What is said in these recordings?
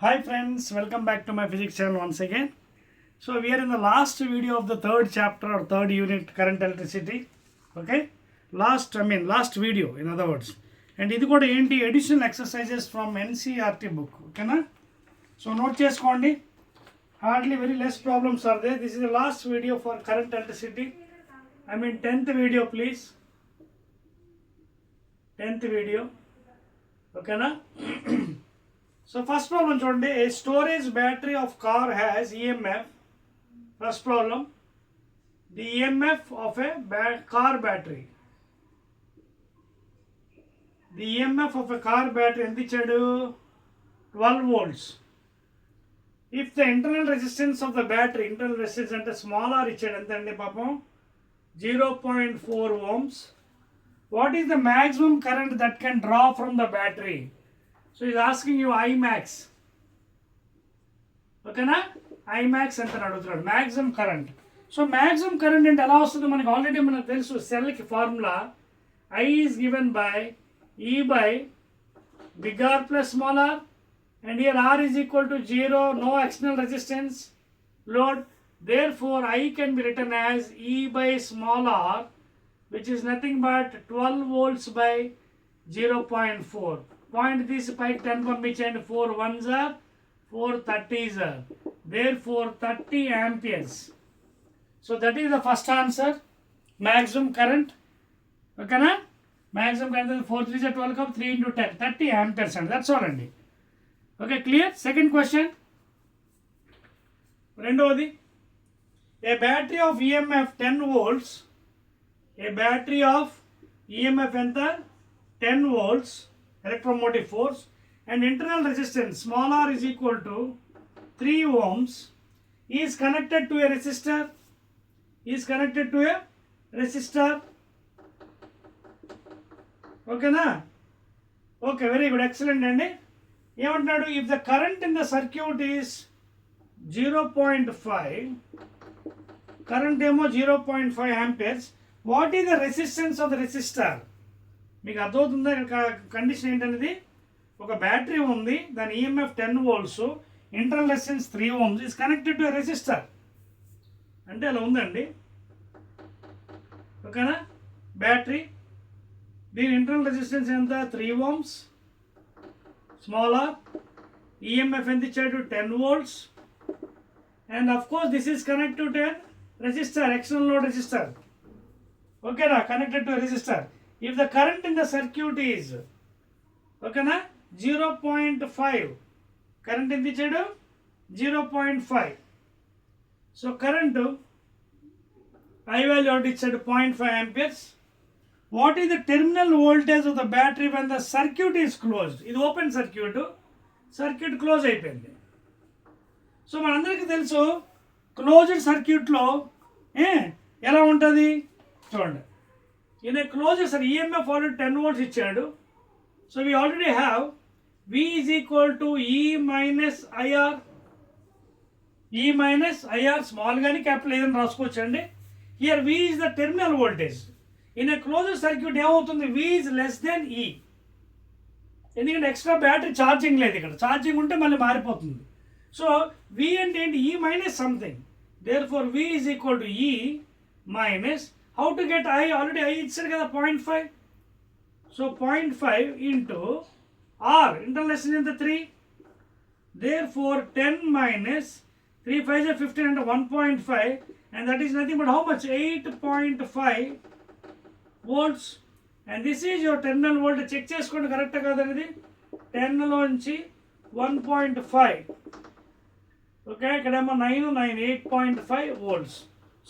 Hi friends, welcome back to my physics channel once again. So we are in the last video of the third chapter or third unit, current electricity. Okay, last video in other words. And ఇది కూడా ఏంటి additional exercises from NCERT book. Okay na? So note చేసుకోండి. Hardly very less problems are there. This is the last video for current electricity. 10th video please. 10th video. Okay na? So first problem చూడండి, a storage battery of car has EMF. First problem, the EMF of a car battery. The EMF of a car battery ఎంత ఇచ్చాడు? 12 volts. If the internal resistance of the battery, internal resistance అంటే small r ఇచ్చాడు, ఎంత అండి పాపం? 0.4 ohms. What is the maximum current that can draw from the battery? So he's asking you Imax. Okay na? Imax ఎంత అడుగుతున్నాడు, maximum current. So maximum current అంటే ఎలా వస్తుంది మనకి ఆల్రెడీ మనకు తెలుసు, సెల్కి formula I is given by E by big R plus small r, and here R is equal to 0, no external resistance load, therefore I can be written as E by small r, which is nothing but 12 volts by 0.4. Point this pike 10 పంపించండి, 4 1s are 4 30s are, therefore 30 amperes. So that is the first answer, maximum current. Okay na? Maximum current is 4 3s are 12 cup 3 into 10 30 amperes and that's all అండి. Okay, clear? Second question, రెండవది, a battery of EMF 10 volts, a battery of EMF ఎంత 10 volts electromotive force, and internal resistance small r is equal to 3 ohms, is connected to a resistor, okay na? Okay, very good, excellent అండి. ఏమంటున్నాడు, if the current in the circuit is 0.5, current ఏమో 0.5 amperes, what is the resistance of the resistor? మీకు అర్థమవుతుందా ఇక్కడ condition ఏంటనేది? ఒక battery ఉంది, దాని EMF 10 volts, internal resistance 3 ohms, is connected to resistor అంటే అలా ఉందండి. ఓకేనా? బ్యాటరీ, దీని ఇంటర్నల్ రెసిస్టెన్స్ ఎంత? 3 ohms, స్మాల్ ఆర్, ఈఎంఎఫ్ ఎంత ఇచ్చాడు? 10 volts, and of course this is connected to resistor, external load resistor. ఓకేనా? Connected to resistor. If the current in the circuit is, okay na, 0.5, current ఎంత ఇచ్చాడు? 0.5. So current I value ఒకటి ఇచ్చాడు 0.5 amperes. What is the terminal voltage of the battery when the circuit is closed? ఇది open circuit close అయిపోయింది. So మనందరికీ తెలుసు closed సర్క్యూట్లో ఎలా ఉంటుంది చూడండి. In a closed circuit, EMF already 10 volts ఇచ్చాడు. So we already have V is equal to E minus IR. E minus IR, small కానీ క్యాపిటల్ ఏదైనా రాసుకోవచ్చండి. Here V is the terminal voltage. In a closed circuit ఏమవుతుంది? V is less than E. ఎందుకంటే extra battery charging లేదు ఇక్కడ, charging ఉంటే మళ్ళీ మారిపోతుంది. So V అంటే ఏంటి? E minus something. Therefore V is equal to E minus, how to get I? Already I ఇచ్చారు కదా 0.5. So 0.5 into R, internal resistance ఎంత 3, therefore 10 minus 3 5 is 15 అంటే 1.5, and that is nothing but how much? 8.5 volts, and this is your terminal voltage. Check చేసుకోండి correct కాదనేది. 10 లోంచి 1.5, okay, ఇక్కడేమో 9 8.5 volts.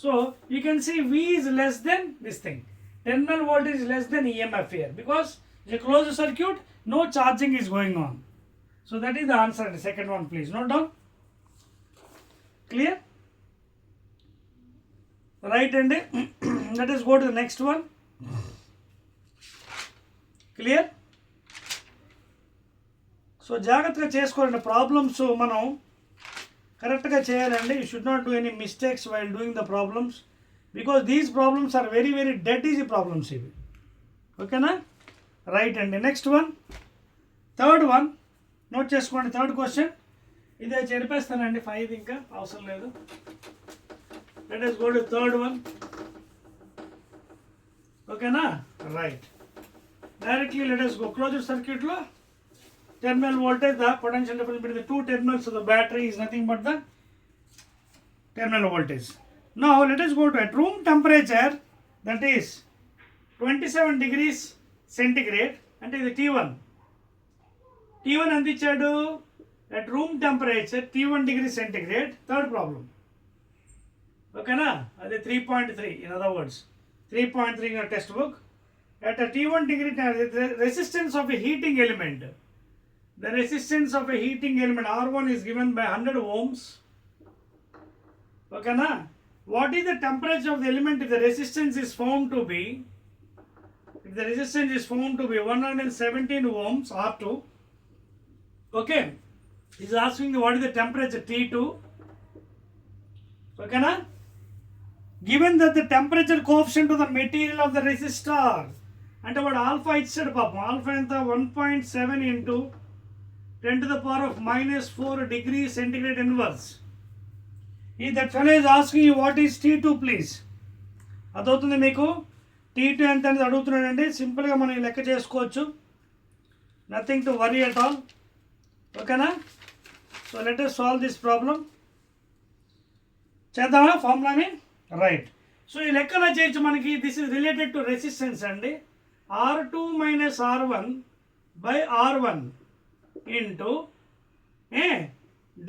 So you can see V is less than this thing. Terminal voltage is less than EMF here because it's a closed circuit, no charging is going on. So that is the answer. The second one, please note down. Clear? Right, and let us go to the next one. Clear? So జాగ్రత్తగా చేసుకోండి problems మనం కరెక్ట్గా చేయాలండి. You should not do any mistakes while doing the problems, because these problems are very very dead easy problems ఇవి. ఓకేనా? Right అండి. Next one, third one note చేసుకోండి. Third question, ఇదే చెరిపేస్తానండి 5 ఇంకా అవసరం లేదు. Let us go to third one. ఓకేనా, రైట్. Directly let us go. Closed సర్క్యూట్లో terminal voltage, the potential difference between the two terminals of the battery is nothing but the terminal voltage. Now let us go to at room temperature, that is 27 degrees centigrade, అంటే ఇది T1. T1 ఎంత ఇచ్చాడు? at room temperature T1 degree centigrade, third problem. ఓకేనా, అది 3.3, in other words 3.3 in your textbook. At a T1 degree, the resistance of a heating element, the resistance of a heating element R1 is given by 100 ohms. Okay na? What is the temperature of the element if the resistance is found to be, 117 ohms R2? Okay, he's asking what is the temperature T2. Okay na? Given that the temperature coefficient of the material of the resistor, అంటే వాడు alpha ఇచ్చాడు పాపం. Alpha ఎంత? 1.7 into 10 to the power of -4 degrees centigrade inverse. If that fellow is asking you what is T2, please. అదవుతుంది మీకు. T2 ఎంత అనేది అడుగుతున్నాడండి. సింపుల్గా మనం లెక్క చేసుకోవచ్చు. Nothing to worry at all. ఓకేనా? So let us solve this problem. చేద్దామా ఫార్ములాని? రైట్. సో ఈ లెక్కలో చేయొచ్చు మనకి. This is related to resistance అండి. R2 minus R1 by R1 into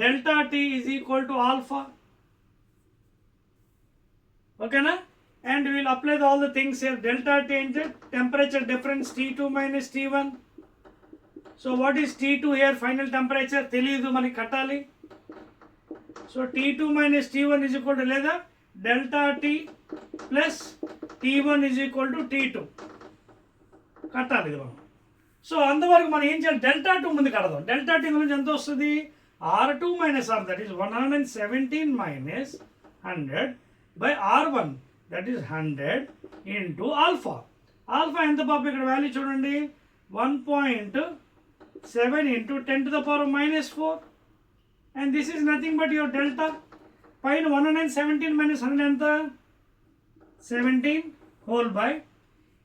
delta T is equal to alpha. Okay na? And we will apply all the things here. Delta T into temperature difference T2 minus T1. So what is T2 here? Final temperature తెలియదు మనకి కట్టాలి. So T2 minus T1 is equal to లేదా delta T plus T1 is equal to T2 కట్టాలి ఇది మనం. So అందువరకు మనం ఏం చేయాలి? డెల్టా 2 ముందు కడదాం. డెల్టా టీ గురించి ఎంత వస్తుంది? R2 minus R, that is 117 minus 100 by R1, that is 100 into alpha. Alpha ఎంత పాప? ఇక్కడ వాల్యూ చూడండి, 1.7 into 10 to the power of -4, and this is nothing but your delta. పైన 117 minus 100 ఎంత? 17 whole by,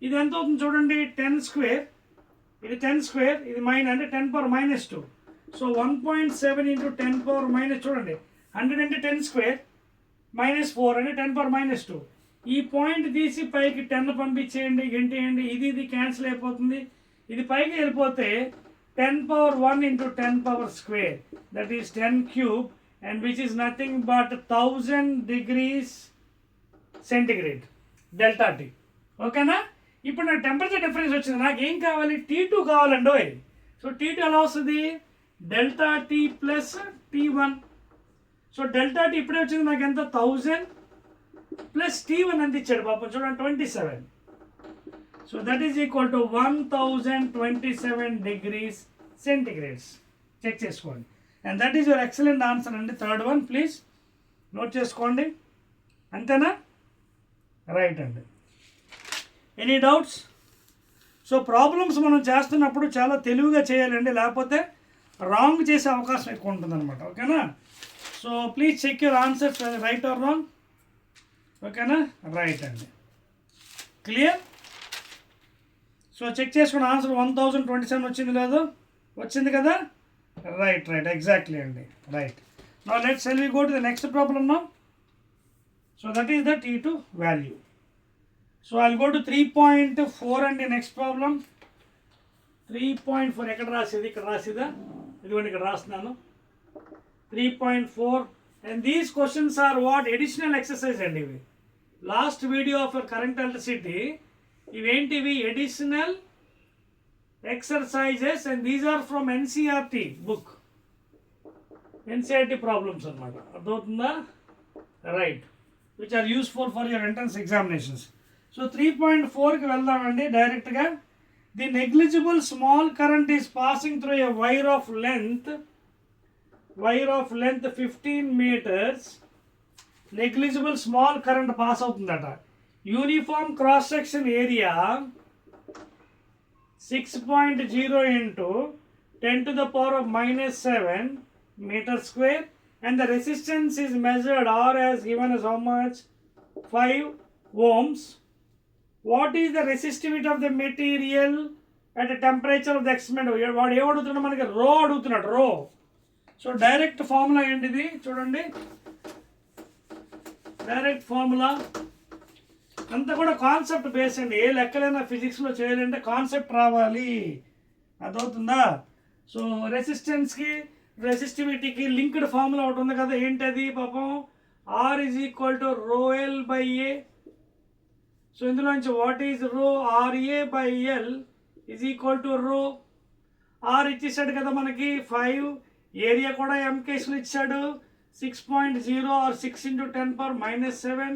ఇది ఎంత అవుతుంది చూడండి, 10 square, ఇది 10 square, ఇది మైనస్ అంటే 10 power -2. So 1.7 into 10 power minus, చూడండి 100 అంటే 10 square -4 అంటే 10 power -2. ఈ పాయింట్ తీసి పైకి 10 పంపించేయండి, గంటేయండి, ఇది క్యాన్సిల్ అయిపోతుంది. ఇది పైకి వెళ్ళిపోతే 10 power 1 into 10 power square, that is 10 cube, and which is nothing but 1000 degrees centigrade delta T. ఓకేనా? ఇప్పుడు నాకు టెంపరేచర్ డిఫరెన్స్ వచ్చింది, నాకు ఏం కావాలి? T2 కావాలండి. సో T2 ఎలా వస్తుంది? Delta T plus T1. So delta T ఇప్పుడే వచ్చింది నాకు ఎంత? 1000 ప్లస్ T1 ఎంత ఇచ్చాడు పాపం చూడండి, 27. So that is equal to 1027 degrees centigrades. Check చేసుకోండి. And that is your excellent answer అండి. థర్డ్ వన్ ప్లీజ్ నోట్ చేసుకోండి. అంతేనా? రైట్ అండి. Any doubts? సో ప్రాబ్లమ్స్ మనం చేస్తున్నప్పుడు చాలా తెలివిగా చేయాలండి, లేకపోతే రాంగ్ చేసే అవకాశం ఎక్కువ ఉంటుందన్నమాట. ఓకేనా? So please check your answers right or wrong. ఓకేనా? రైట్ అండి. క్లియర్? సో చెక్ చేసుకున్న ఆన్సర్ 1027 వచ్చింది లేదు? వచ్చింది కదా? రైట్ ఎగ్జాక్ట్లీ అండి. Right. Now let's shall we go to the next problem now. So that is the T2 value. So I'll go to 3.4 అండి. Next problem 3.4 ఎక్కడ రాసేది? ఇక్కడ రాసేదా? ఇదిగోండి ఇక్కడ రాస్తున్నాను 3.4. And these questions are what? Additional exercise అండి ఇవి. Last video of current electricity ఇవేంటివి? Additional exercises, and these are from NCERT book. NCERT problems అనమాట. అర్థమవుతుందా? Right. Which are useful for your entrance examinations. So 3.4కి వెళ్దామండి డైరెక్ట్గా. The negligible small current is passing through a wire of length 15 meters. Negligible small current pass అవుతుందట. Uniform cross section area 6.0 into 10 to the power of -7 meter square, and the resistance is measured R as given as how much? 5 ohms. What is the resistivity of the material at a temperature of the experiment? వాడు ఏమడుగుతున్నాడు మనకి? రో అడుగుతున్నాడు, రో. So direct formula ఏంటిది చూడండి, direct formula అంతా కూడా concept base అండి. ఏ లెక్కలైనా ఫిజిక్స్లో చేయాలంటే కాన్సెప్ట్ రావాలి, అదవుతుందా? సో రెసిస్టెన్స్కి రెసిస్టివిటీకి లింక్డ్ ఫార్ములా ఒకటి ఉంది కదా, ఏంటది పాపం? R is equal to rho L by A. So ఇందులోంచి what is rho? RA by L is equal to rho. R ఇచ్చేసాడు కదా మనకి 5, ఏరియా కూడా ఎంకేస్లో ఇచ్చాడు 6.0 ఆర్ 6 × 10⁻⁻7.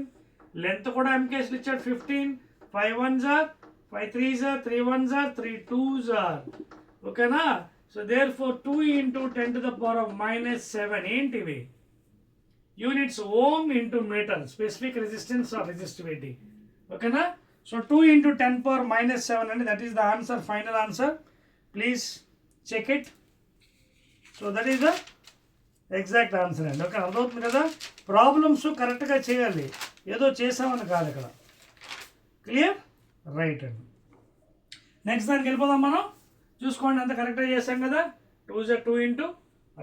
లెంత్ కూడా ఎంకేస్లో ఇచ్చాడు 15. 5 1s are 5 3s are 3 1s are 3 2s are. ఓకేనా? So there four 2 × 10⁻⁻7 ఏంటివి? Units ohm into metre, specific resistance or resistivity. ఓకేనా? సో 2 × 10⁻⁻7 అండి, that is the answer, final answer. Please check it. So that is the exact answer అండి. Okay, అర్థమవుతుంది కదా? Problems కరెక్ట్గా చేయాలి, ఏదో చేసామని కాదు ఇక్కడ. క్లియర్? రైట్ అండి. నెక్స్ట్ దానికి వెళ్ళిపోదాం మనం. చూసుకోండి, అంత కరెక్ట్గా చేసాం కదా. 2 × 2 ఇంటూ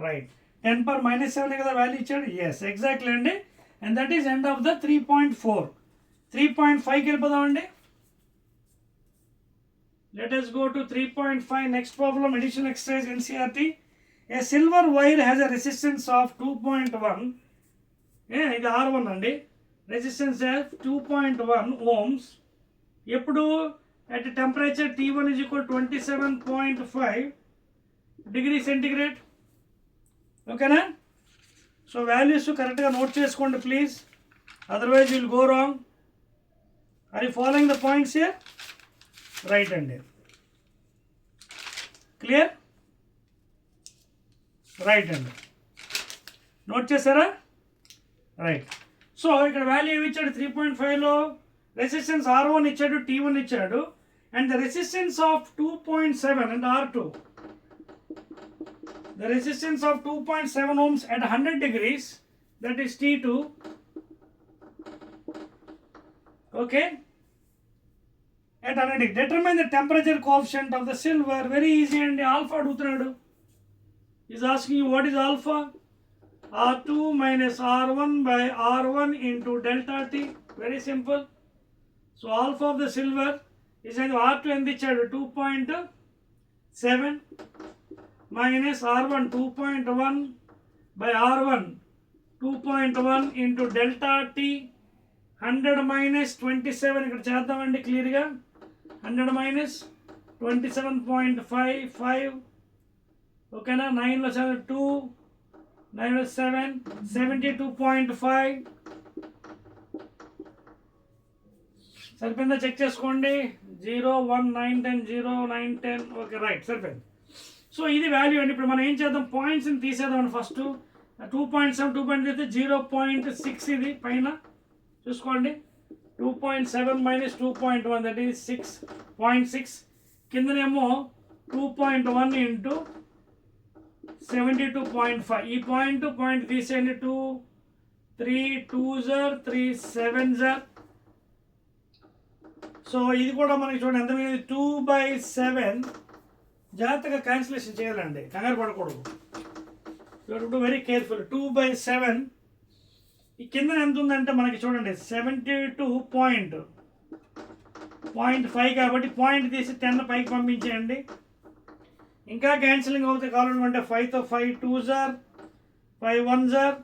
రైట్ 10⁻⁻7 కదా వాల్యూ ఇచ్చాడు. ఎస్, ఎగ్జాక్ట్లీ అండి. And that is end of the 3.4. 3.5కి వెళ్ళిపోదామండి. Let us go to 3.5. Next problem, additional exercise NCERT. A silver wire has a resistance of 2.1. ఇది R1 అండి. Resistance of 2.1 ohms. ఎప్పుడు? at a temperature T1 is equal to 27.5 degrees centigrade. ఓకేనా? So values కరెక్ట్గా note చేసుకోండి please, otherwise will go wrong. Are you following the points here? Right అండి. Clear? Right అండి. Note చేశారా? Right. So ఇక్కడ value ఏమి ఇచ్చాడు? 3.5లో రెసిస్టెన్స్ R1 ఇచ్చాడు, T1 ఇచ్చాడు, and the resistance of 2.7 and R2. The resistance of 2.7 ohms at 100 degrees, that is T2. Okay? At 100 degrees. Determine the temperature coefficient of the silver. Very easy and alpha adugutunnadu. Is asking you what is alpha? R2 minus R1 by R1 into delta T. Very simple. So alpha of the silver is R2 ఎంత ఇచ్చాడు? 2.7 minus R1 2.1 by R1 2.1 into delta T. 100 minus 27 ఇక్కడ చేద్దామండి క్లియర్గా. 100 minus 27.55. ఓకేనా? 9లో 2, 9లో 7, 72.5. సరిపోయిందా? Check చేసుకోండి. 0 1 9 10 0 9 10. Okay, right, సరిపోయింది. So ఇది వాల్యూ అండి. ఇప్పుడు మనం ఏం చేద్దాం? పాయింట్స్ని తీసేద్దాం. ఫస్ట్ 2.7 2.3 0.6 ఇది పైన చూసుకోండి. 2.7 minus 2.1 దట్ ఈస్ 6.6. కిందనేమో 2.1 ఇంటూ 72.5. ఈ పాయింట్ తీసేయండి. 2 3 2s are 3 7s are. So ఇది కూడా మనకి చూడండి ఎంత మీద 2/7. జాగ్రత్తగా క్యాన్సిలేషన్ చేయాలండి, కంగారు పడకూడదు. To very careful. 2/7 ఈ కింద ఎంత ఉందంటే మనకి చూడండి 72.5 కాబట్టి పాయింట్ తీసి 10 పైకి పంపించేయండి. ఇంకా క్యాన్సిలింగ్ అవుతాయి కావాలనుకుంటే 5తో 5 2s are 5 1s are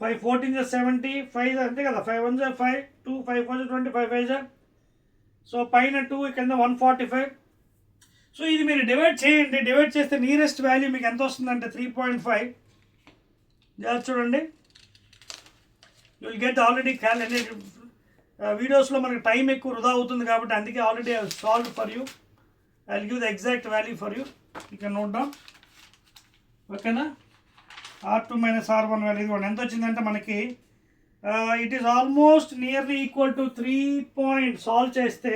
5 14s are 70 5 అంతే కదా. 5 1s are 5 2 5 4s are 20 5 5s are. So పైన 2 కింద 145. సో ఇది మీరు డివైడ్ చేయండి. డివైడ్ చేస్తే నియరెస్ట్ వాల్యూ మీకు ఎంత వస్తుందంటే 3.5. జాగ్రత్త చూడండి. You will get already calculated. వీడియోస్లో మనకి టైం ఎక్కువ వృధా అవుతుంది కాబట్టి అందుకే already I solve for you. I will give the exact value for you. You can note down. ఓకేనా? R2 minus R1 వాల్యూ ఇది ఎంత వచ్చిందంటే మనకి it is almost nearly equal to 3 solve చేస్తే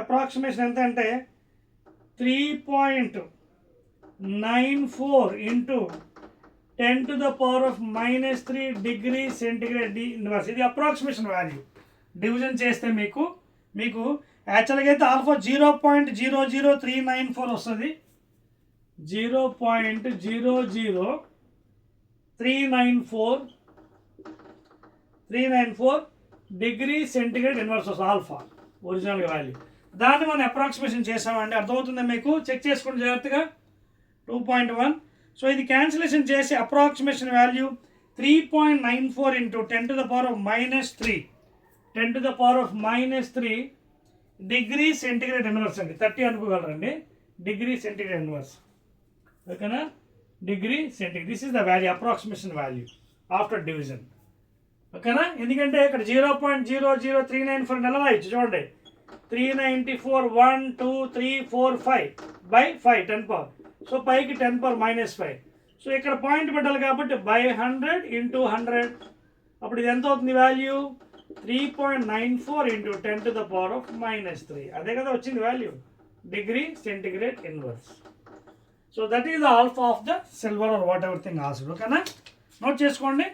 అప్రాక్సిమేషన్ ఎంత అంటే 3.3 94 into 10 to the power of minus 3 degree centigrade d inverse. ఇది approximation value. Division చేస్తే మీకు యాక్చువల్గా అయితే ఆల్ఫా 0.00394 వస్తుంది. 0.00394 డిగ్రీ సెంటిగ్రేడ్ ఇన్వర్స్ వస్తుంది ఆల్ఫా ఒరిజినల్ వాల్యూ. దాన్ని మనం అప్రాక్సిమేషన్ చేసామండి. అర్థమవుతుందా మీకు? చెక్ చేసుకోండి జాగ్రత్తగా. 2.1. సో ఇది క్యాన్సిలేషన్ చేసి approximation value 3.94 into 10 to the power of minus 3 10 to the power of minus 3 degree centigrade inverse అండి. 30 అనుకోగలరండి. డిగ్రీ సెంటిగ్రేడ్ ఇన్వర్స్, ఓకేనా? Degree centigrade. This is the value, approximation value after division, ఓకేనా? ఎందుకంటే ఇక్కడ 0.00394 నెల రాయొచ్చు చూడండి. 394 1 2 3 4 5 by 5 10 పవర్. సో పైకి 10 power minus 5. So ఇక్కడ పాయింట్ పెట్టాలి కాబట్టి బై 100 ఇంటూ 100. అప్పుడు ఇది ఎంత అవుతుంది value? 3.94 into 10 to the power of minus 3. అదే కదా వచ్చింది value, degree centigrade inverse. So that is the alpha of the silver or what ever thing also, ఓకేనా? నోట్ చేసుకోండి.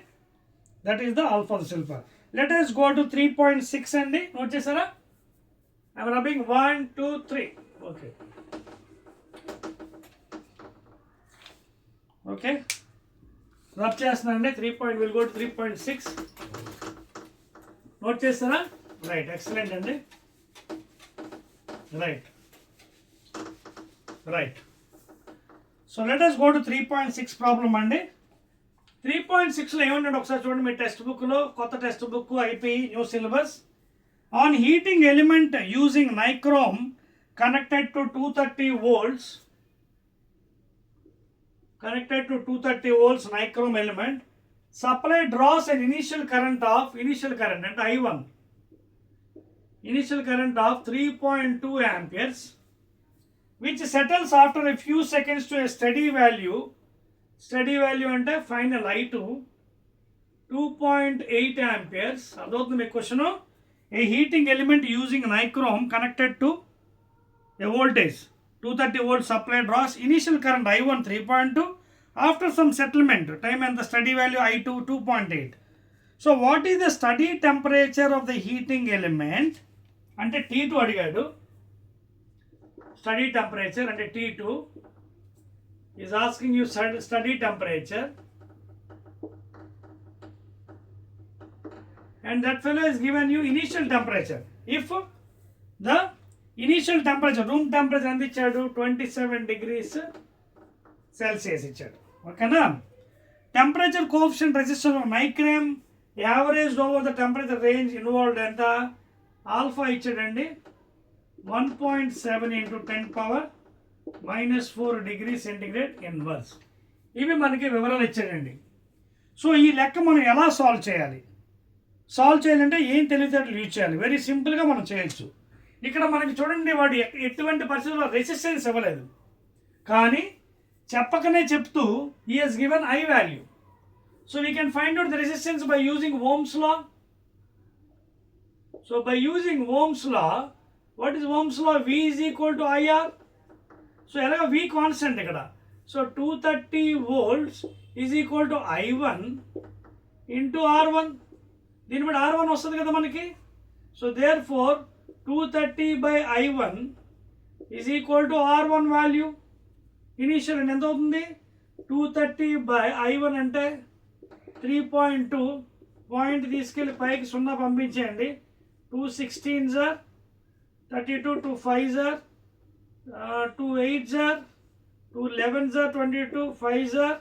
That is the alpha of the silver. Let us go to 3.6 అండి. Note చేశారా? I'm rubbing 1 2 3. Okay okay, rub చేస్తున్నానండి. 3 will go to 3.6. Note చేస్తారా? Right, excellent అండి. Right. So let us go to 3.6 problem అండి. 3.6లో ఏమన్నాడు ఒకసారి చూడండి. మీ టెక్స్ట్ బుక్లో, కొత్త టెక్స్ట్ బుక్ అయిపోయి new syllabus. On heating element using nichrome connected to 230 volts nichrome element, supply draws an initial current అంటే I1, initial current of 3.2 amperes which settles after a few seconds to a steady value అంటే final I2 2.8 amperes. అదవుతుంది మీ క్వశ్చన్. A heating element using nichrome connected to a voltage 230 volts supply draws initial current I1 3.2. after some settlement time and the steady value I2 2.8. so what is the steady temperature of the heating element అంటే T2 అడిగాడు. steady temperature అంటే T2 is asking you steady temperature, and that fellow is given you initial temperature. if the initial temperature, room temperature ఎంత ఇచ్చాడు? 27 degrees Celsius ఇచ్చాడు, ఓకేనా? Temperature coefficient resistance of nichrome average over the temperature range involved ఎంత? Alpha ఇచ్చాడండి 1.7 into 10 power minus 4 degree centigrade inverse. ఇవి మనకి వివరాలు ఇచ్చాడండి. సో ఈ లెక్క మనం ఎలా సాల్వ్ చేయాలంటే ఏం తెలివితేటలు యూజ్ చేయాలి? వెరీ సింపుల్గా మనం చేయొచ్చు. ఇక్కడ మనకి చూడండి, వాడు ఎటువంటి పరిస్థితుల్లో రెసిస్టెన్స్ ఇవ్వలేదు, కానీ చెప్పకనే చెప్తూ he has given I value. so we can find out the resistance by using Ohm's law. so by using Ohm's law, what is Ohm's law? V is equal to IR. so ఎలాగ V constant ఇక్కడ. so 230 volts is equal to I1 into R1. దీని బట్టి R1 వస్తుంది కదా మనకి. so therefore 230 by I1 is equal to R1 value. Initial అంటే ఎంత అవుతుంది? 230 by I1 అంటే 3.2. పాయింట్ తీసుకెళ్ళి పైకి 0 పంపించేయండి. 2 16s are 32, 2 5s are 2 8s are 2 11s are 22, 5s are.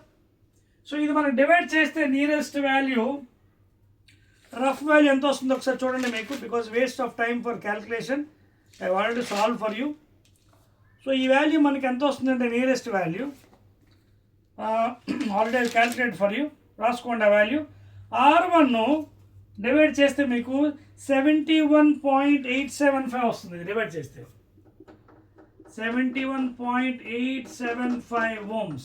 So ఇది మనం డివైడ్ చేస్తే నియరెస్ట్ వాల్యూ, రఫ్ వాల్యూ ఎంత వస్తుందో ఒకసారి చూడండి మీకు. Because waste of time for calculation, I want to solve for you. So ఈ వాల్యూ మనకి ఎంత వస్తుందంటే nearest value already I calculate for you. రాసుకోండి ఆ వాల్యూ. R1 డివైడ్ చేస్తే మీకు 71.875 వస్తుంది. డివైడ్ చేస్తే 71.875 ohms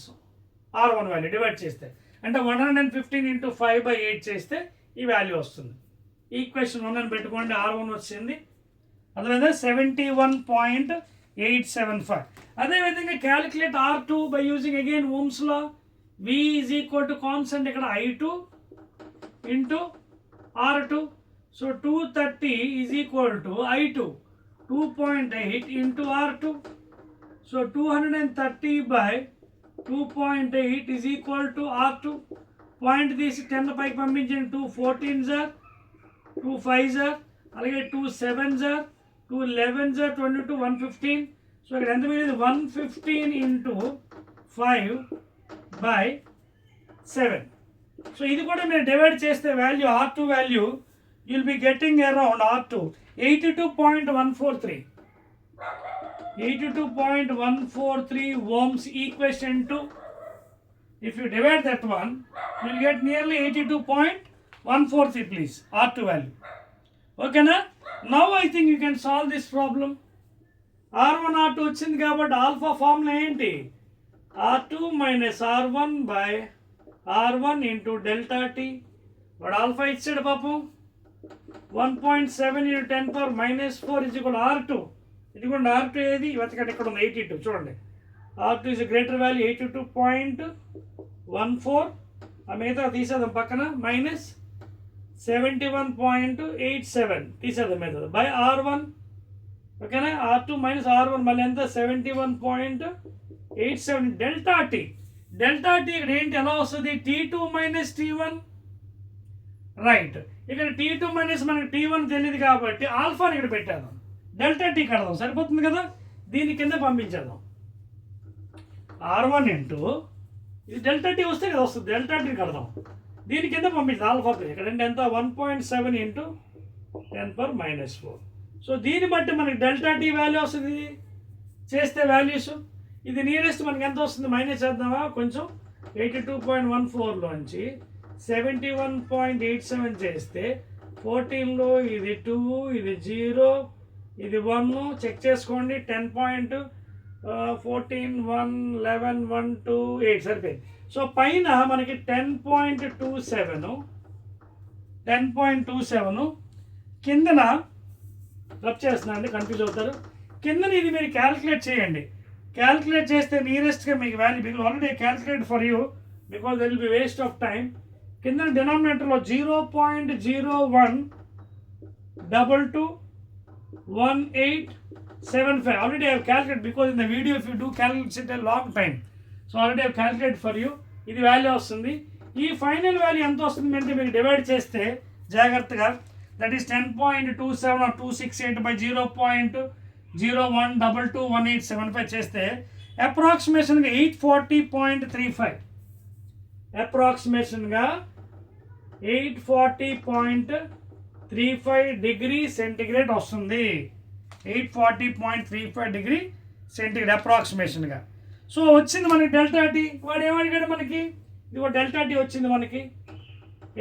R1 వాల్యూ డివైడ్ చేస్తే, అంటే 115 ఇంటూ 5/8 చేస్తే ఈ వాల్యూ వస్తుంది. ఈక్వేషన్ 1 అని పెట్టుకోండి. R1 వచ్చింది. అదేవిధంగా 71.875 875. అదేవిధంగా calculate R2 by using again Ohm's law. V is equal to constant ఇక్కడ I2 into R2. So 230 is equal to I2 2.8 into R2. So 230 by 2.8 is equal to R2. Point తీసి 10 పైకి పంపించండి. 2 14s are 2 5s are అలాగే 2 7s are 2 11s are 22 115. So ఇక్కడ ఎంత మిగిలింది 115 into 5 by 7. So ఇది కూడా మీరు డివైడ్ చేస్తే value R2 value you will be getting around R2 82.143 82.143 ohms equation to, if you divide that one you will get nearly 82.143 please R2 value. Okay na? Now I think you can solve this problem. R1 R2 వచ్చింది కాబట్టి alpha formula ఏంటి R2 minus R1 by R1 into delta T. వాడు alpha ఇచ్చాడు పాపం 1.7 into 10 power minus 4 is equal to R2. ఇది కూడా R2 ఏది వెతకండి ఇక్కడ ఉంది 82 చూడండి R2 is a greater value 82.14 ఆ మిగతా తీసేద్దాం పక్కన మైనస్ 71.87 తీసేద్దాం మిగతా బై R1 ఓకేనా R2 మైనస్ R1 మళ్ళీ ఎంత 71.87 డెల్టా టీ ఇక్కడ ఏంటి ఎలా వస్తుంది T2 మైనస్ T1 రైట్ ఇక్కడ T2 మైనస్ మనకి T1 తెలియదు కాబట్టి ఆల్ఫాని ఇక్కడ పెట్టేద్దాం డెల్టా టీ కడదాం సరిపోతుంది కదా దీని కింద పంపించేద్దాం R1 ఇంటూ ఇది డెల్టా టీ వస్తే కదా వస్తుంది డెల్టా టీ కడదాం దీని కింద పంపించాం ఆల్ఫా ఇక్కడంటే ఎంత 1.7 ఇంటూ 10 power minus 4. సో దీన్ని బట్టి మనకి డెల్టా టీ వాల్యూ వస్తుంది చేస్తే వాల్యూస్ ఇది నియరెస్ట్ మనకి ఎంత వస్తుంది మైనస్ చేద్దామా కొంచెం 82.14లోంచి 71.87 చేస్తే 14లో ఇది 2 ఇది 0 ఇది 1 చెక్ చేసుకోండి 10.14 1 11 1 2 8 సరిపోయింది. సో పైన మనకి 10.27 కిందన రబ్ చేస్తున్నా అండి కన్ఫ్యూజ్ అవుతారు కిందన ఇది మీరు క్యాలిక్యులేట్ చేయండి క్యాలిక్యులేట్ చేస్తే నియరెస్ట్గా మీకు వాల్యూ మీకు already calculate for you because there will be waste of time కింద డినామినేటర్లో 0.01221875 already I have calculated because in the video if you do calculate it a long time so already I have calculated for you ఇది value వస్తుంది ఈ final value ఎంత వస్తుంది అంటే మీకు divide చేస్తే జాగ్రత్తగా దట్ ఈస్ 10.27 or 268 by 0.01221875 చేస్తే అప్రాక్సిమేషన్గా 840.35 అప్రాక్సిమేషన్గా 840.35 డిగ్రీ సెంటిగ్రేడ్ వస్తుంది 840.35 డిగ్రీ సెంటిగ్రేడ్ అప్రాక్సిమేషన్గా. సో వచ్చింది మనకి డెల్టా టీ వాడు ఏమడిగాడు మనకి ఇదిగో డెల్టా టీ వచ్చింది మనకి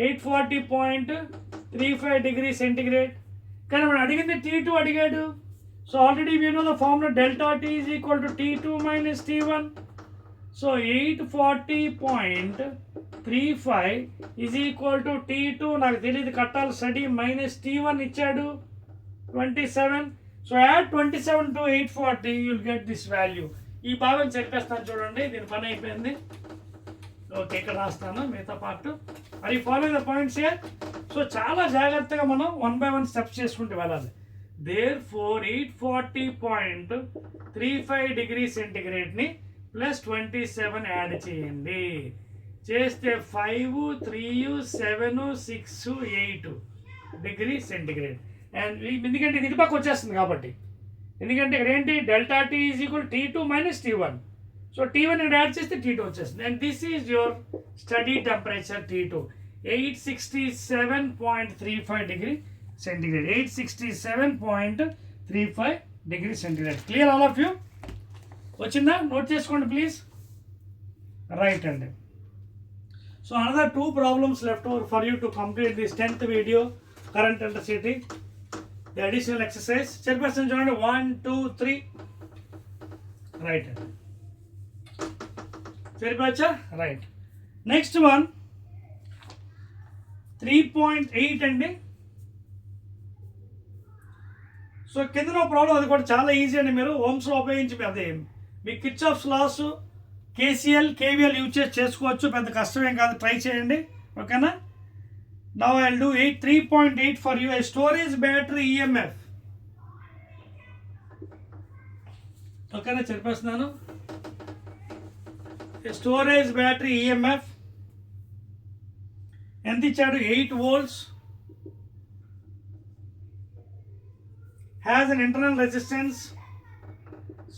840.35 డిగ్రీ సెంటిగ్రేడ్ కానీ మనం అడిగింది T2 అడిగాడు. So already we know the formula delta T is equal to T2 minus T1. So 840.35 is equal to T2 నాకు తెలియదు కట్టాలి స్టడీ మైనస్ T1 ఇచ్చాడు 27. So add 27 to 840 you will get this value. ఈ భాగం చెప్పేస్తాను చూడండి దీని పని అయిపోయింది. ఓకే ఇక్కడ రాస్తాను మిగతా పార్ట్ అది follow the points here. So చాలా జాగ్రత్తగా మనం 1 by 1 స్టెప్స్ చేసుకుంటూ వెళ్ళాలి. దేర్ ఫోర్ 840.35 డిగ్రీ సెంటిగ్రేడ్ని ప్లస్ 27 యాడ్ చేయండి. చేస్తే 5 3 7 6 8 డిగ్రీ సెంటిగ్రేడ్. అండ్ ఎందుకంటే ఇది పక్క వచ్చేస్తుంది కాబట్టి ఎందుకంటే ఇక్కడ ఏంటి delta T is equal T2 minus T1. So T1 ఇక్కడ యాడ్ చేస్తే T2 వచ్చేస్తుంది. And this is your study temperature T2 867.35 degree centigrade 867.35 degree centigrade. Clear all of you వచ్చిందా నోట్ చేసుకోండి ప్లీజ్. రైట్ అండి. So another 2 problems left over for you to complete this 10th video current electricity. The additional exercise chairperson joined 1 2 3 right saripacha right. Next one 3.8 అండి. So కింద problem అది కూడా చాలా easy అండి. మీరు ఓమ్స్లో ఉపయోగించి అదే మీ Kirchhoff's laws KCL KVL use చేసి చేసుకోవచ్చు, పెద్ద కష్టమేం కాదు, ట్రై చేయండి. ఓకేనా. Now I will do 3.8 for you. Storage battery EMF. ఓకేనా, చెప్పేస్తున్నాను. స్టోరేజ్ బ్యాటరీ ఈఎంఎఫ్ ఎంత ఇచ్చాడు? 8 volts. Has an internal resistance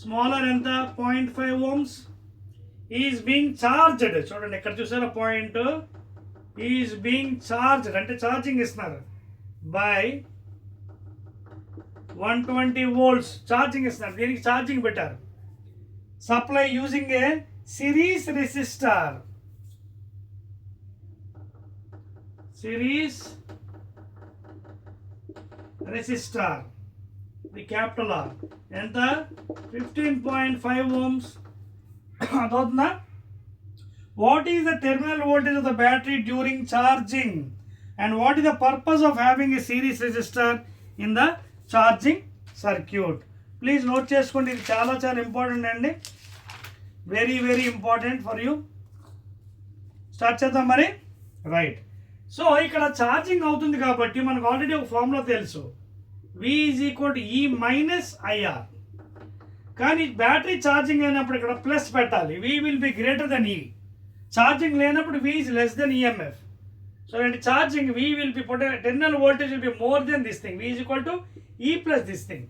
smaller ఎంత? 0.5 ohms. Is being charged. చూడండి ఇక్కడ చూసారా పాయింట్. ఈజ్ బీయింగ్ చార్జ్డ్ అంటే ఛార్జింగ్ ఇస్తున్నారు బై 120 volts ఛార్జింగ్ ఇస్తున్నారు. దీనికి ఛార్జింగ్ పెట్టారు. Supply using a series resistor. Series resistor the capital R ఎంత? 15.5 ohms. అదవుతుందా? What is the terminal voltage of the battery during charging and what is the purpose of having a series resistor in the charging circuit? Please note చేసుకోండి, ఇది చాలా చాలా important అండి. Very very important for you. Start చేద్దాం మరి. Right. So ఇక్కడ charging అవుతుంది కాబట్టి మనకు ఆల్రెడీ ఒక ఫార్ములా తెలుసు. V is equal to E minus IR. కానీ బ్యాటరీ ఛార్జింగ్ అయినప్పుడు ఇక్కడ ప్లస్ పెట్టాలి. V will be greater than E. Charging లేనప్పుడు V is less than EMF. So అంటే charging V will be terminal voltage will be more than this thing. V is equal to E plus this thing.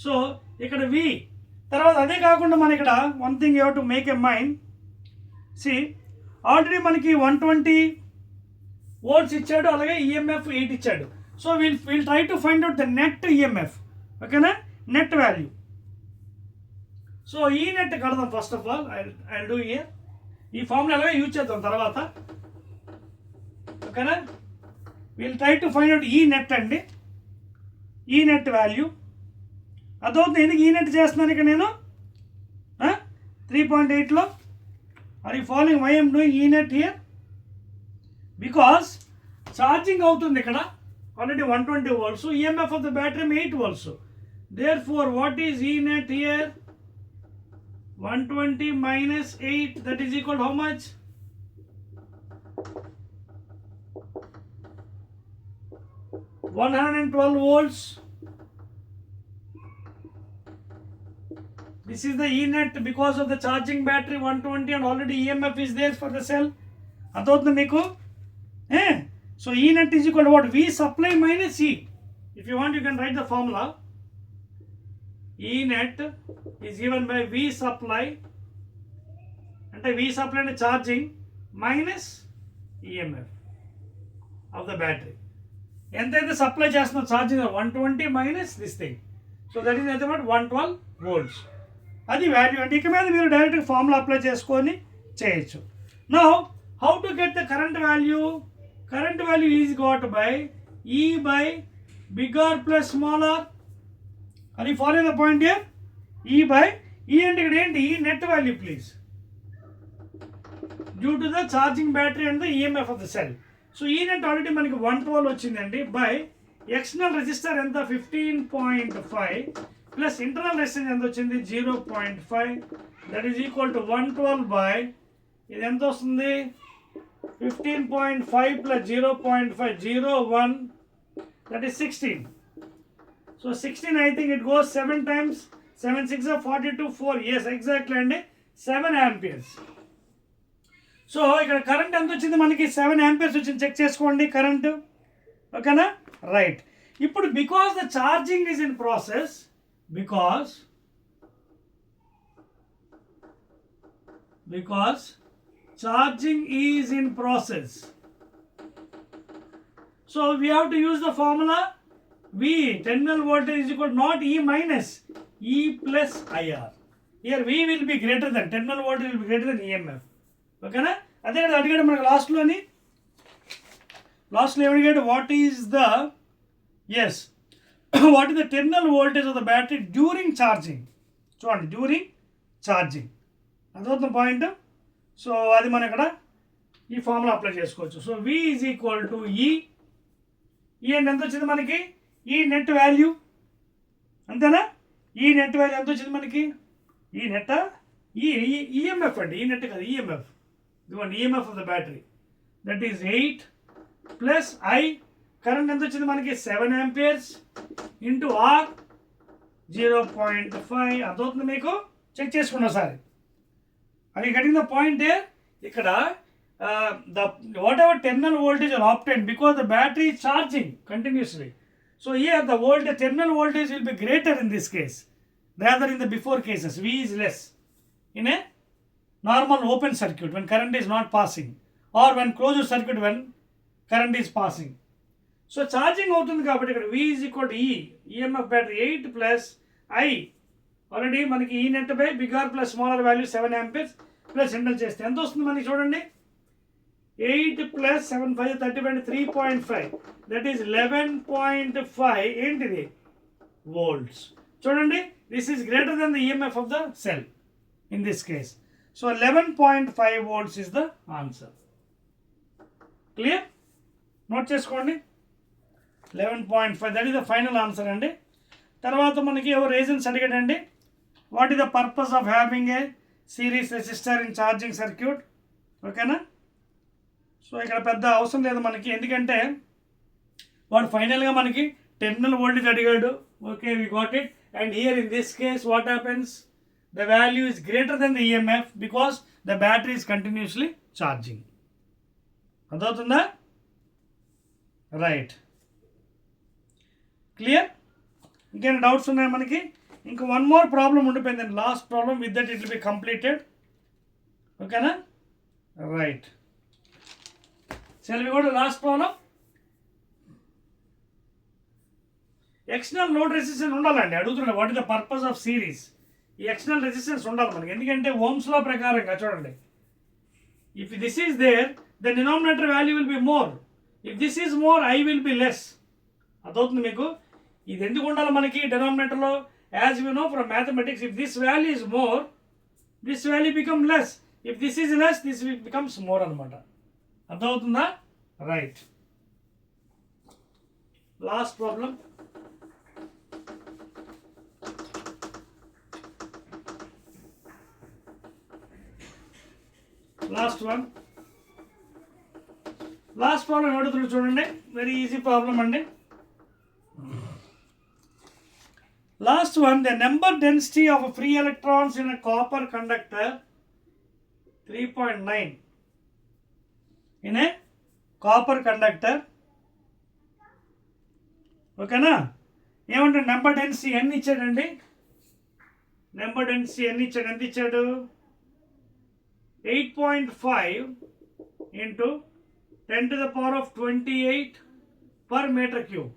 So ఇక్కడ V తర్వాత అదే కాకుండా మన ఇక్కడ one thing you have to make a mind. See already మనకి 120 volts ఇచ్చాడు, అలాగే EMF 8 ఇచ్చాడు. So will try to find out the net EMF. ఓకేనా, నెట్ వాల్యూ. సో ఈ నెట్ కడదాం first of all. I do year ఈ formula అలాగే use చేద్దాం తర్వాత. ఓకేనా, will try to find out ఈ నెట్ అండి. ఈ నెట్ వాల్యూ అదవుతుంది. ఎందుకు ఈ నెట్ చేస్తున్నాను ఇక్కడ నేను 3.8లో? Are you following why I'm doing ఈ నెట్ హియర్? బికాస్ ఛార్జింగ్ అవుతుంది ఇక్కడ already 120 volts. EMF of the battery 8 volts. Therefore what is ఈ net here? 120 minus 8, that is equal to how much? 112 volts. This is the E net because of the charging battery 120 and already EMF is there for the cell. అర్థమవుతుంది మీకు? So E net is equal to what? V supply minus E. If you want, you can write the formula. E net is given by V supply, అంటే V supply అంటే charging minus EMF of the battery. ఎంతైతే supply చేస్తున్నా charging 120 minus this thing. So that is ఎంత but 112 volts. అది value అంటే ఇక మీద మీరు డైరెక్ట్గా ఫార్ములా అప్లై చేసుకొని చేయొచ్చు. Now how to get the current value? Current value is got by E by bigger plus smaller. అది follow the point here. E by E అంటే ఇక్కడ ఏంటి? ఈ net value please, due to the charging battery and the EMF of the cell. So ఈ net already మనకి 112 వచ్చిందండి. By external resistor ఎంత? 15.5 plus internal resistance ఎంత వచ్చింది? 0.5. That is equal to 112 by ఇది ఎంత వస్తుంది? 15.5 plus 0.5 01, that is 16. So 16 I think it goes 7 times. 7 6 42 4. Yes exactly అండి, 7 amperes. సో ఇక్కడ కరెంట్ ఎంత వచ్చింది మనకి? 7 amperes వచ్చింది. చెక్ చేసుకోండి కరెంటు. ఓకేనా, రైట్. ఇప్పుడు because the charging is in process, because charging is in process, so we have to use the formula V, terminal voltage is equal to not E minus E plus IR. Here V will be greater than, terminal voltage will be greater than EMF. Okay na? అదే కదా అడిగాడు మనకు లాస్ట్లో ఏమడిగాడు? What is the what is the terminal voltage of the battery during charging? చూడండి, during charging. అదవుతుంది point. So అది మనం ఇక్కడ ఈ ఫార్ములా అప్లై చేసుకోవచ్చు. So V is equal to E. E అంటే ఎంత వచ్చింది మనకి? ఈ నెట్ వాల్యూ అంతేనా? ఈ నెట్ వాల్యూ ఎంత వచ్చింది మనకి? ఈ నెట్ ఈఎంఎఫ్ అండి, ఈ నెట్ కాదు, ఈఎంఎఫ్. ఇదిగోండి EMF of the battery, that is 8 plus I. Current ఎంత వచ్చింది మనకి? 7 amperes ఇంటూ ఆర్ 0.5. అర్థమవుతుంది మీకు? చెక్ చేసుకోండి ఒకసారి. అది కటింగ్ ద పాయింట్ ఇక్కడ the whatever terminal voltage are obtained because the battery is charging continuously. So here the voltage, terminal voltage will be greater in this case rather in the before cases. V is less in a normal open circuit when current is not passing, or when closed circuit when current is passing. So charging అవుతుంది కాబట్టి ఇక్కడ V is equal to E, EMF battery 8 plus I. ఆల్రెడీ మనకి ఈ net by bigger plus smaller value 7 amperes plus ఎండల్ చేస్తే ఎంత వస్తుంది మనకి చూడండి? 8 ప్లస్ 7 5 30 3.5, దట్ ఈస్ 11.5 ఏంటిది? వోల్ట్స్. చూడండి, this is greater than the EMF of the cell in this case. So 11.5 volts is the answer. Clear? Note చేసుకోండి. 11.5, that is the final answer అండి. తర్వాత మనకి ఎవరు రీజన్స్ అడిగాడండి, what is the purpose of having a series resistor in charging circuit? ఓకేనా? So ఇక్కడ పెద్ద అవసరం లేదు మనకి, ఎందుకంటే వాడు ఫైనల్గా మనకి టెర్మినల్ వోల్టేజ్ అడిగాడు. Okay, we got it. And here in this case what happens? The value is greater than the EMF because the battery is continuously charging. అర్థమవుతుందా? Right, clear? ఇంకేమైనా డౌట్స్ ఉన్నాయా మనకి? ఇంకా వన్ మోర్ ప్రాబ్లం ఉండిపోయిందండి, last problem. With that it will be completed. ఓకేనా? Right, shall we go to last problem? External load resistance ఉండాలండి. అడుగుతున్నాడు what is the purpose of series. ఈ ఎక్స్టర్నల్ రెసిస్టెన్స్ ఉండాలి మనకి, ఎందుకంటే ఓమ్స్ లా ప్రకారంగా చూడండి, if this is there the denominator value will be more, if this is more I will be less. అదవుతుంది మీకు? ఇది ఎందుకు ఉండాలి మనకి డినామినేటర్లో? As you know from mathematics, if this value is more, this value become less. If this is less, this becomes more అనమాట. అర్థమవుతుందా? Right, last problem. Last one, last problem అడుగుతుంది చూడండి, వెరీ ఈజీ ప్రాబ్లం అండి. Last one, the number density of free electrons in a copper conductor 3.9 in a copper conductor. ఓకేనా? ఏమంటే number density ఎన్ని ఇచ్చాడండి? Number density ఎన్ని ఇచ్చాడు? ఎంత ఇచ్చాడు? 8.5 ఇంటూ 10⁻28 per meter cube.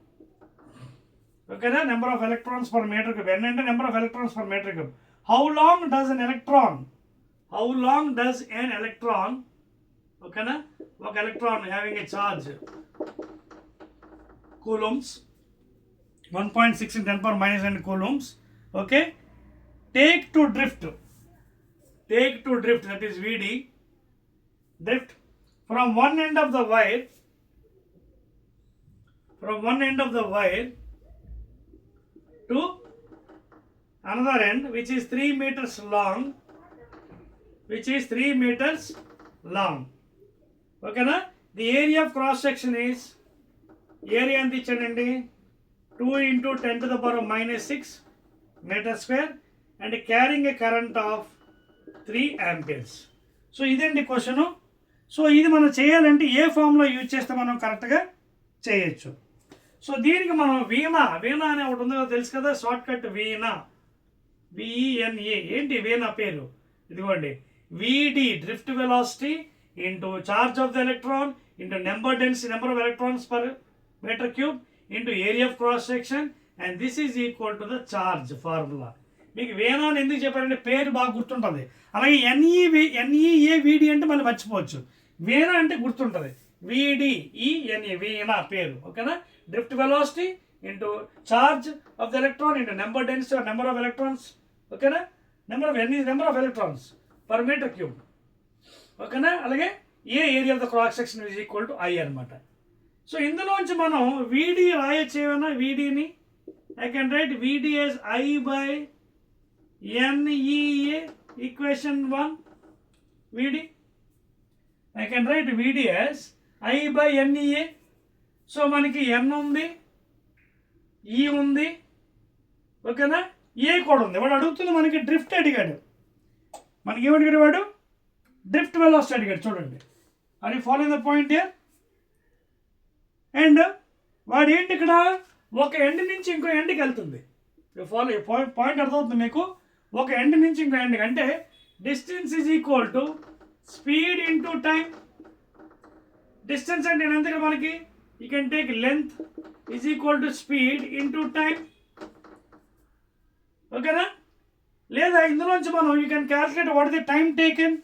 ఓకేనా? Number of electrons per metre cube. N అంటే number of electrons per metre cube. How long does N electron, how long does N electron, ఓకేనా, ఒక electron having a charge coulombs 1.6 in 10⁻⁻9 coulombs, okay, take to drift, that is VD, drift from one end of the wire, to another end which is 3 meters long, ఓకేనా? The area of cross section is, area ఎంత ఇచ్చాడండి? 2 into 10⁻⁻6 meter square and carrying a current of 3 amperes. So ఇదండి question. So ఇది మనం చేయాలంటే ఏ ఫామ్లో use చేస్తే మనం కరెక్ట్గా చేయొచ్చు. సో దీనికి మనం వీణా అనే ఒకటి ఉందో తెలుసు కదా, షార్ట్ కట్ వీణా, VENA. ఏంటి వీణా పేరు? ఇదిగోండి, VD drift velocity into charge of the electron into number density, number of electrons per metre cube into area of cross section, and this is equal to the charge formula. మీకు వీణా అని ఎందుకు చెప్పారంటే పేరు బాగా గుర్తుంటుంది. అలాగే NEAVD అంటే మళ్ళీ మర్చిపోవచ్చు, వీణా అంటే గుర్తుంటుంది. VDENA వీణా పేరు. ఓకేనా? Drift velocity into charge of the electron into number density or number of electrons. ఓకేనా? Number of electrons per metre cube. ఓకేనా? అలాగే area of the cross section is equal to I అనమాట. సో ఇందులోంచి మనం VD రాయొచ్చు ఏమైనా, VDని I can write VD as I by NEA, equation 1, VD. I can write VD as I by NEA. So మనకి N ఉంది, E ఉంది, ఓకేనా, ఏ కూడా ఉంది. వాడు అడుగుతుంది మనకి డ్రిఫ్ట్ అడిగాడు. మనకి ఏమడిగాడు వాడు? డ్రిఫ్ట్ వెలాసిటీ అడిగాడు. చూడండి, అది follow the point year. And వాడు ఏంటి ఇక్కడ ఒక ఎండ్ నుంచి ఇంకో ఎండ్కి వెళ్తుంది. ఫాలో పాయింట్ అర్థమవుతుంది మీకు? ఒక ఎండ్ నుంచి ఇంకో ఎండ్కి అంటే distance is equal to speed into time. Distance అంటే ఎంత మనకి? You can take length is equal to speed into time, ఓకేనా? లేదా ఇందులోంచి మనం you can calculate what is the time taken.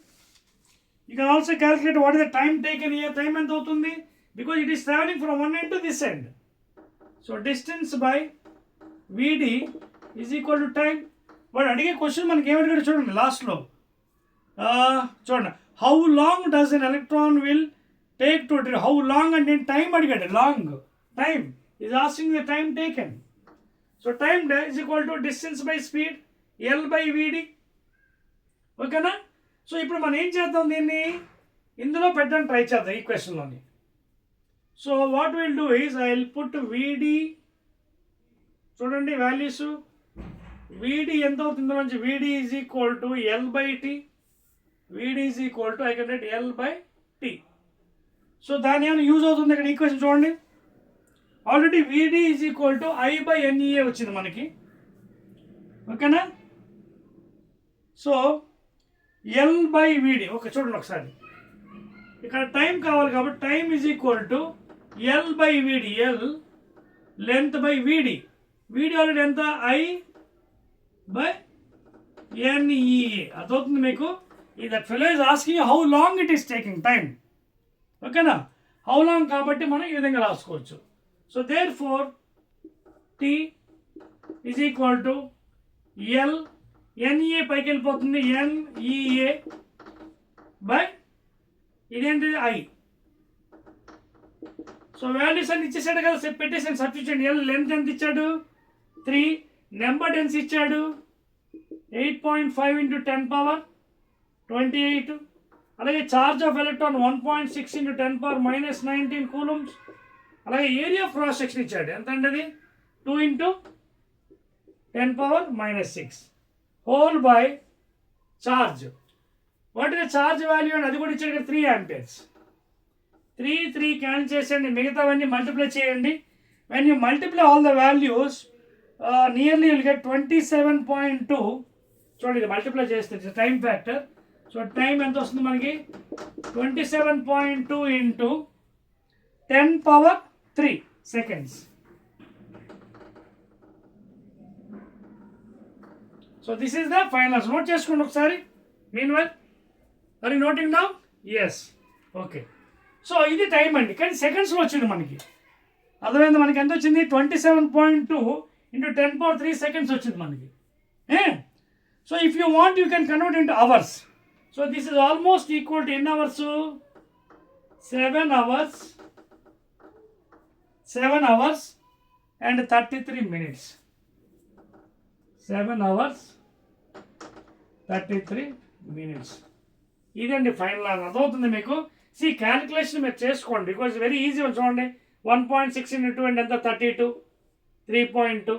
You can also calculate what is the time taken. A time ఎంత అవుతుంది? Because it is travelling from one end to this end. So distance by వీడి is equal to time. వాడు అడిగే question మనకి ఏమడిగాడు చూడండి లాస్ట్లో. చూడండి, how long does N electron will take to, how long అంటే టైం అడిగాడు. Long time is asking the time taken. So time is equal to distance by speed, L by VD, ఓకేనా? సో ఇప్పుడు మనం ఏం చేద్దాం, దీన్ని ఇందులో పెట్టడానికి ట్రై చేద్దాం ఈ క్వశ్చన్లోని. So what will do is I will put VD. చూడండి వాల్యూస్, వీడి ఎంత అవుతుంది ఇందులోంచి? VD is equal to L by T. VD is equal to I can write L by T. So దాని ఏమైనా యూజ్ అవుతుంది ఇక్కడ ఈక్వేషన్ చూడండి. Already VD is equal to I by NEA వచ్చింది మనకి, ఓకేనా? So L by VD, okay చూడండి ఒకసారి, ఇక్కడ టైం కావాలి కాబట్టి time is equal to L by VD. L length by VD. VD already ఎంత? I by NEA. అదవుతుంది మీకు? That fellow is asking how long it is taking time, ఓకేనా? How long కాబట్టి మనం ఈ విధంగా రాసుకోవచ్చు. So there four T is equal to L, NEA పైకి వెళ్ళిపోతుంది, ఎన్ఈఏ బై ఇదేంటిది ఐ. సో వాల్యూస్ అన్ని ఇచ్చేసాడు కదా, పెట్టేసాను సబ్స్టిట్యూషన్. ఎల్ లెంత్ ఎంత ఇచ్చాడు? 3. నెంబర్ డెన్స్ ఇచ్చాడు 8.5 ఇంటూ 10 పవర్ 28. అలాగే charge of electron 1.6 into 10 power minus 19 coulombs. అలాగే ఏరియా ఆఫ్ క్రాస్ సెక్షన్ ఇచ్చాడు, ఎంత అంటే అది 2 into 10 power minus 6 whole by charge. What is charge value అని అది కూడా ఇచ్చాడు, 3 amperes. 3 క్యాన్సిల్ చేసేయండి, మిగతావన్నీ మల్టిప్లై చేయండి. When you multiply all the values nearly will get 27.2. చూడండి, ఇది మల్టిప్లై చేస్తే టైం ఫ్యాక్టర్. సో టైం ఎంత వస్తుంది మనకి? 27.2 into 10 power 3 seconds. So this is the finals. Note చేసుకోండి ఒకసారి. Mean well, are you noting down? Yes, okay. So ఇది time అండి, కానీ సెకండ్స్లో వచ్చింది మనకి. అర్థమైంది? మనకి ఎంత వచ్చింది? 27.2 ఇంటూ 10 పవర్ 3 seconds వచ్చింది మనకి. So if you want you can convert into hours. So this is almost equal to ఎన్ని hours? 7 hours, 7 hours and 33 minutes. 7 hours 33 minutes. ఇదండి ఫైనల్. అర్థమవుతుంది మీకు? క్యాలిక్యులేషన్ మీరు చేసుకోండి, బికాజ్ వెరీ ఈజీ. చూడండి, 1.6 ఇంటూ 2 అంటే ఎంత? 32. 3.2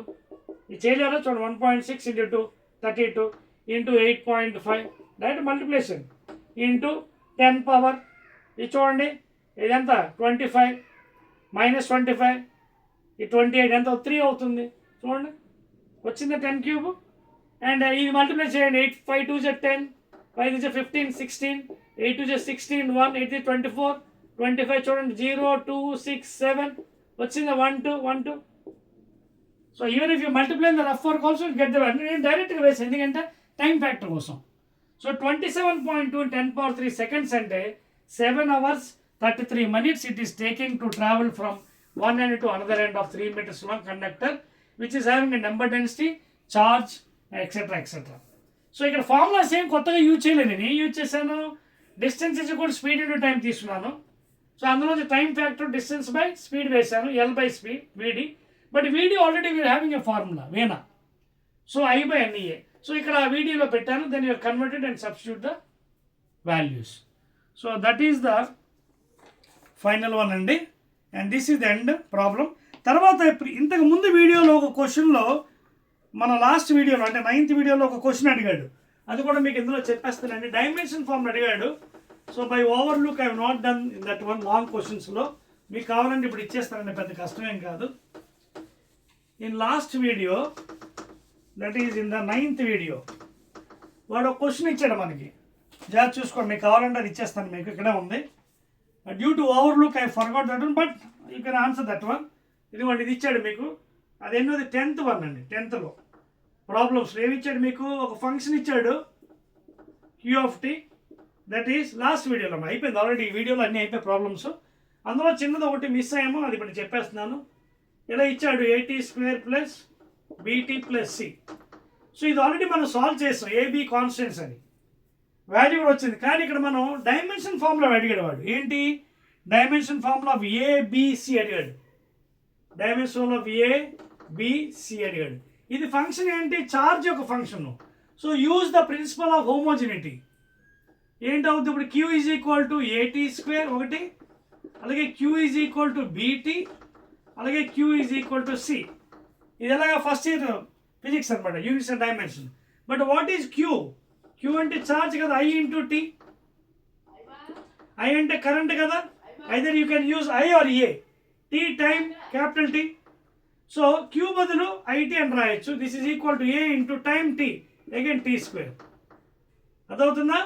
ఇది చేయలేరా? చూడండి, 1.6 into 2 32 into 8.5 direct multiplication into 10 power. ఇది చూడండి, ఇదంతా 25 మైనస్ 25, ఈ 28 ఎంత? 3 అవుతుంది. చూడండి, వచ్చింది 10 క్యూబ్. అండ్ ఇది మల్టిప్లై చేయండి, 8 5 2 10, 5 15 16, 8 2 16, 1 8 24, 25. చూడండి, 0 2 6 7 వచ్చింది, 1 2 1 2. So even if you multiply the rough work also get the value. నేను డైరెక్ట్గా వేసాను ఎందుకంటే టైం ఫ్యాక్టర్ కోసం. సో 27.2 10 పవర్ 3 seconds అంటే 7 hours 33 minutes it is taking to travel from one end to another end of 3 meters long conductor which is having a number density, charge, etc. etc. So ఇక్కడ formulas ఏం కొత్తగా use చేయలేదు. నేను ఏం use చేశాను? Distance is equal speed into time తీసుకున్నాను. So అందులో time factor distance by speed వేశాను, L by speed VD. But VD already we are having a formula వేనా. So I/NEA. సో ఇక్కడ ఆ వీడియోలో పెట్టాను, then you are converted and substitute the values. So that is the final one అండి. And this is the end problem. తర్వాత ఇంతకు ముందు వీడియోలో ఒక క్వశ్చన్లో, మన లాస్ట్ వీడియోలో అంటే 9th వీడియోలో ఒక క్వశ్చన్ అడిగాడు, అది కూడా మీకు ఇందులో చెప్పేస్తానండి. డైమెన్షన్ ఫార్మ్ అడిగాడు. So by overlook I have not done in that one long క్వశ్చన్స్లో. మీకు కావాలంటే ఇప్పుడు ఇచ్చేస్తానండి, పెద్ద కష్టమేం కాదు. In last video, that is in the 9th video, వాడు ఒక క్వశ్చన్ ఇచ్చాడు మనకి. జాగ్రత్త చూసుకోండి, మీకు కావాలంటే అది ఇచ్చేస్తాను, మీకు ఇక్కడే ఉంది. Due to overlook I forgot that one, but you can answer that one. ఇదిగోండి, ఇది ఇచ్చాడు మీకు. అది ఎన్నోది 10th వన్ అండి. 10thలో ప్రాబ్లమ్స్ ఏమి ఇచ్చాడు మీకు, ఒక ఫంక్షన్ ఇచ్చాడు Q(t), దట్ ఈస్ లాస్ట్ వీడియోలో అయిపోయింది ఆల్రెడీ. ఈ వీడియోలో అన్నీ అయిపోయి ప్రాబ్లమ్స్. అందులో చిన్నది ఒకటి మిస్ అయ్యామో, అది ఇప్పుడు చెప్పేస్తున్నాను. ఇలా ఇచ్చాడు AT² + BT + C. సో ఇది ఆల్రెడీ మనం సాల్వ్ చేస్తాం, AB కాన్స్టెంట్స్ అని వాల్యూ కూడా వచ్చింది. కానీ ఇక్కడ మనం డైమెన్షన్ ఫార్ములా అడిగాడు వాడు. ఏంటి డైమెన్షన్ ఫార్ములా ఆఫ్ ABC అడిగాడు. డైమెన్షన్ ఆఫ్ ABC అడిగాడు. ఇది ఫంక్షన్ ఏంటి, ఛార్జ్ యొక్క function. So use the principle of homogeneity. ఏంటవుతుంది ఇప్పుడు, Q = AT² ఒకటి, అలాగే Q = BT, అలాగే Q = C. ఇది ఎలాగా ఫస్ట్ ఇయర్ ఫిజిక్స్ అనమాట, units and dimension. But what is Q? Q అంటే ఛార్జ్ కదా, I/T. I అంటే కరెంట్ కదా, either you can use I or A. T time, capital T. So Q బదులు IT అని రాయొచ్చు. This is equal to A into time T, again T². అదవుతుందా?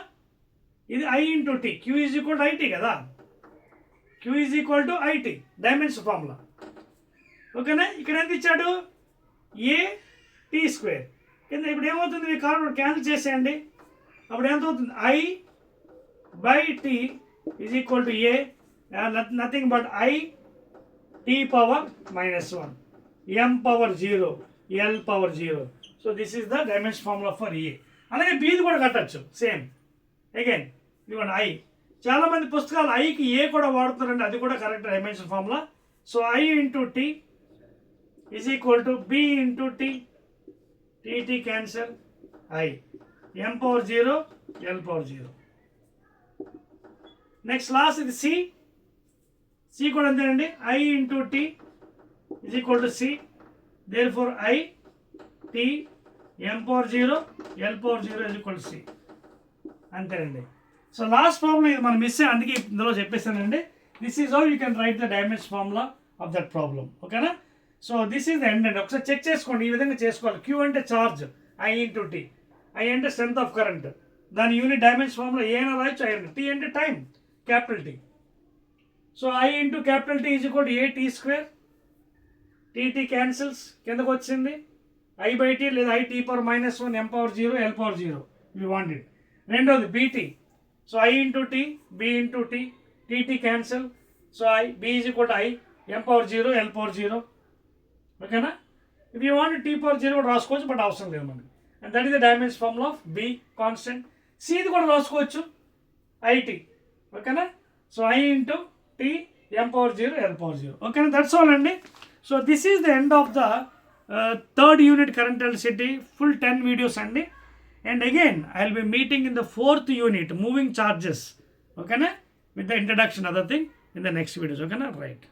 ఇది I/T. Q = IT కదా, Q = IT dimension formula. ఓకేనా? ఇక్కడ ఎంత ఇచ్చాడు, AT² కింద. ఇప్పుడు ఏమవుతుంది, మీ కార్ క్యాన్సిల్ చేసేయండి. అప్పుడు ఎంత అవుతుంది, I/T = A, nothing but I(T⁻−1), M⁻0, L⁻0. So this is the dimension formula for A. అలాగే బీది కూడా కట్టచ్చు సేమ్. అగైన్ ఇవ్వండి I. చాలామంది పుస్తకాలు ఐకి ఏ కూడా వాడుతున్నారండి, అది కూడా correct dimension formula. So I/T = B/T, TT cancel, I, M⁻0, L⁻0. Next last ఇది C కూడా అంతేనండి. I/T = C, therefore I, T, M⁻0, L⁻0 = C. అంతేనండి. సో లాస్ట్ ప్రాబ్లం ఇది మనం మిస్ అయ్యి, అందుకే ఇందులో చెప్పేసానండి. This is how you can write the dimension formula of that problem. ఓకేనా? So this is the end అండి. ఒకసారి చెక్ చేసుకోండి, ఈ విధంగా చేసుకోవాలి. Q అంటే ఛార్జ్, I/T. I అంటే స్ట్రెంత్ ఆఫ్ కరెంట్, దాని యూనిట్ డైమెన్షన్ ఫార్ములా ఏ అయినా రాయొచ్చు. T అంటే టైం, క్యాపిటల్ T. సో I/T = AT², TT క్యాన్సిల్స్, కిందకు వచ్చింది I/T లేదా I(T⁻−1), M⁻0, L⁻0 we want it. రెండోది BT. సో I/T, B/T, TT క్యాన్సిల్. సో B = I, M⁻0, L⁻0. ఓకేనా? ఇఫ్ యూ వాంట్ T⁻0 కూడా రాసుకోవచ్చు, బట్ అవసరం లేదు మనకి. And that is the dimension formula of B constant. Cది కూడా రాసుకోవచ్చు, IT. ఓకేనా? సో I/T, M⁻0, L⁻0. ఓకేనా? దట్స్ ఆల్ అండి. So this is the end of the 3rd unit current electricity, full 10 videos అండి. And again, I will be meeting in the 4th unit, moving charges. Okay, na? With the introduction, other thing, in the next videos. Okay, na? Right.